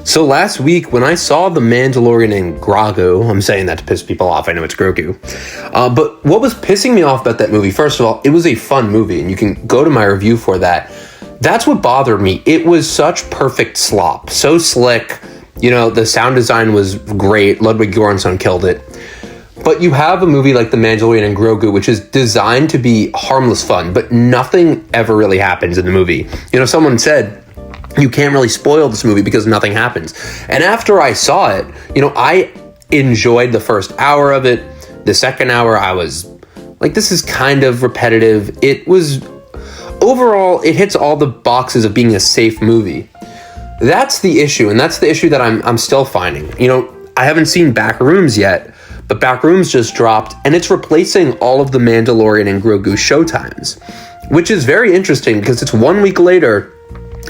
So last week, when I saw The Mandalorian and Grogu, I'm saying that to piss people off, I know it's Grogu, but what was pissing me off about that movie, first of all, it was a fun movie, and you can go to my review for that. That's what bothered me. It was such perfect slop, so slick. You know, the sound design was great. Ludwig Göransson killed it. But you have a movie like The Mandalorian and Grogu, which is designed to be harmless fun, but nothing ever really happens in the movie. You know, someone said, you can't really spoil this movie because nothing happens. And after I saw it, you know, I enjoyed the first hour of it. The second hour, I was like, this is kind of repetitive. It was, overall, it hits all the boxes of being a safe movie. That's the issue, and that's the issue that I'm still finding. You know, I haven't seen Backrooms yet, but Backrooms just dropped, and it's replacing all of the Mandalorian and Grogu showtimes, which is very interesting because it's 1 week later,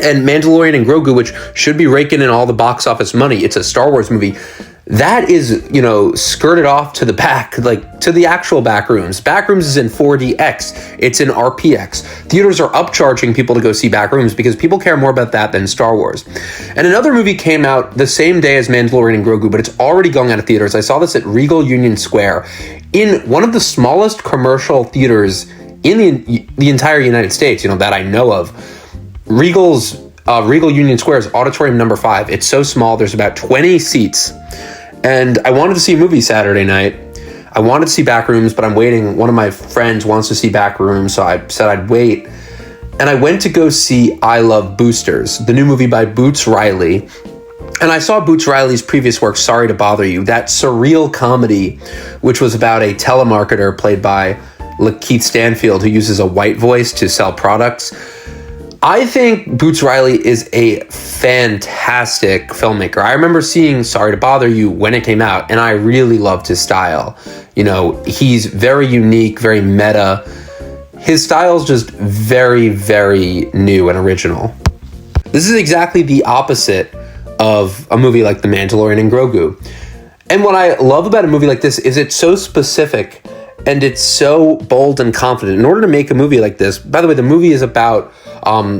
and Mandalorian and Grogu, which should be raking in all the box office money, it's a Star Wars movie, that is, you know, skirted off to the back, like to the actual Backrooms. Backrooms is in 4DX. It's in RPX. Theaters are upcharging people to go see Backrooms because people care more about that than Star Wars. And another movie came out the same day as Mandalorian and Grogu, but it's already going out of theaters. I saw this at Regal Union Square in one of the smallest commercial theaters in the entire United States, you know, that I know of. Regal Union Square is auditorium number 5. It's so small. There's about 20 seats. And I wanted to see a movie Saturday night. I wanted to see Backrooms, but I'm waiting. One of my friends wants to see Backrooms, so I said I'd wait. And I went to go see I Love Boosters, the new movie by Boots Riley. And I saw Boots Riley's previous work, Sorry to Bother You, that surreal comedy, which was about a telemarketer played by Lakeith Stanfield, who uses a white voice to sell products. I think Boots Riley is a fantastic filmmaker. I remember seeing Sorry to Bother You when it came out, and I really loved his style. You know, he's very unique, very meta. His style is just very, very new and original. This is exactly the opposite of a movie like The Mandalorian and Grogu. And what I love about a movie like this is it's so specific and it's so bold and confident. In order to make a movie like this, by the way, the movie is about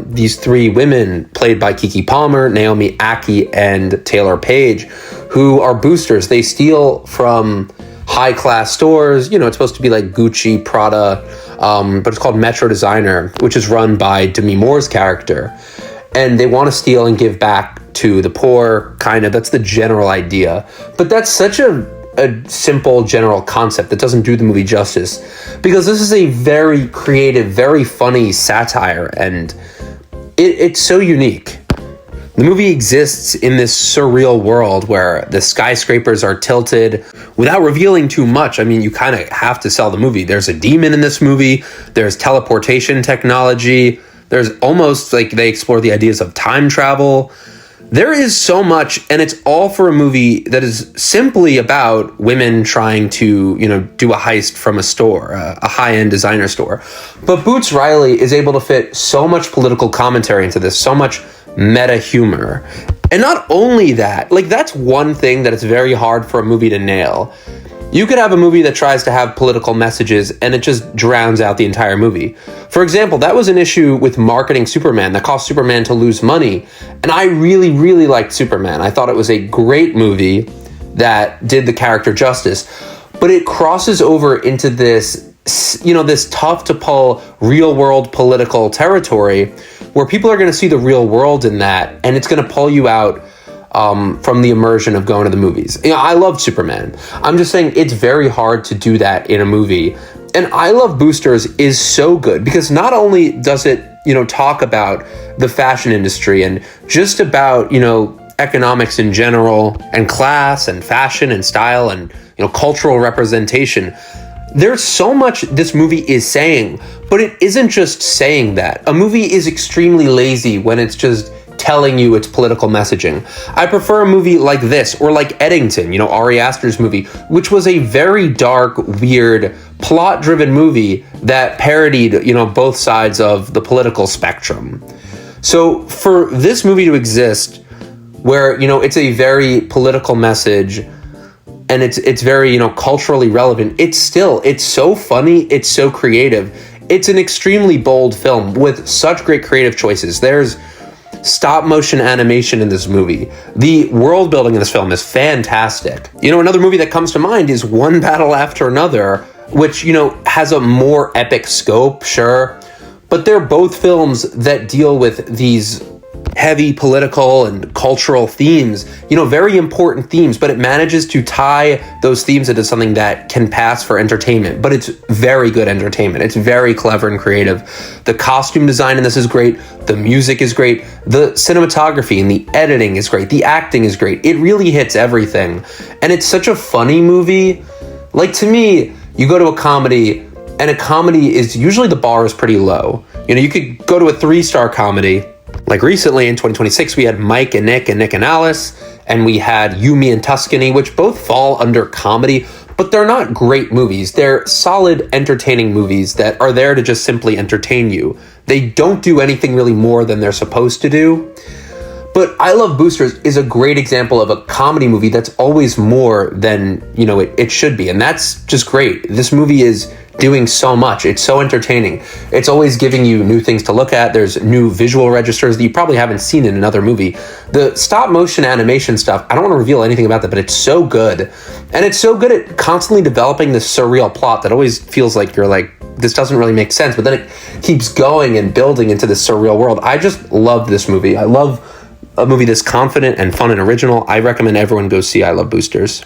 these 3 women played by Keke Palmer, Naomi Ackie, and Taylor Page, who are boosters. They steal from high-class stores. You know, it's supposed to be like Gucci, Prada, but it's called Metro Designer, which is run by Demi Moore's character. And they want to steal and give back to the poor, kind of. That's the general idea. But that's such a simple general concept that doesn't do the movie justice, because this is a very creative, very funny satire, and it's so unique. The movie exists in this surreal world where the skyscrapers are tilted. Without revealing too much, I mean, you kind of have to sell the movie. There's a demon in this movie. There's teleportation technology. There's almost like they explore the ideas of time travel. There is so much, and it's all for a movie that is simply about women trying to, you know, do a heist from a store, a high-end designer store. But Boots Riley is able to fit so much political commentary into this, so much meta humor. And not only that, like, that's one thing that it's very hard for a movie to nail. You could have a movie that tries to have political messages and it just drowns out the entire movie. For example, that was an issue with marketing Superman that caused Superman to lose money. And I really, really liked Superman. I thought it was a great movie that did the character justice. But it crosses over into this, you know, this tough to pull real world political territory where people are going to see the real world in that, and it's going to pull you out from the immersion of going to the movies. You know, I love Superman. I'm just saying it's very hard to do that in a movie. And I Love Boosters is so good because not only does it, you know, talk about the fashion industry and just about, you know, economics in general and class and fashion and style and, you know, cultural representation. There's so much this movie is saying, but it isn't just saying that. A movie is extremely lazy when it's just telling you its political messaging. I prefer a movie like this, or like Eddington, you know, Ari Aster's movie, which was a very dark, weird, plot-driven movie that parodied, you know, both sides of the political spectrum. So for this movie to exist, where, you know, it's a very political message, and it's very, you know, culturally relevant, it's so funny, it's so creative. It's an extremely bold film with such great creative choices. There's stop motion animation in this movie. The world building in this film is fantastic. You know, another movie that comes to mind is One Battle After Another, which, you know, has a more epic scope, sure, but they're both films that deal with these heavy political and cultural themes, you know, very important themes, but it manages to tie those themes into something that can pass for entertainment. But it's very good entertainment. It's very clever and creative. The costume design in this is great. The music is great. The cinematography and the editing is great. The acting is great. It really hits everything. And it's such a funny movie. Like, to me, you go to a comedy, and a comedy is usually the bar is pretty low. You know, you could go to a 3-star comedy. Like recently in 2026, we had Mike and Nick and Alice, and we had You, Me, and Tuscany, which both fall under comedy, but they're not great movies. They're solid, entertaining movies that are there to just simply entertain you. They don't do anything really more than they're supposed to do. But I Love Boosters is a great example of a comedy movie that's always more than, you know, it should be. And that's just great. This movie is doing so much. It's so entertaining. It's always giving you new things to look at. There's new visual registers that you probably haven't seen in another movie. The stop motion animation stuff, I don't want to reveal anything about that, but it's so good. And it's so good at constantly developing this surreal plot that always feels like you're like, this doesn't really make sense, but then it keeps going and building into this surreal world. I just love this movie. I love a movie that's confident and fun and original. I recommend everyone go see I Love Boosters.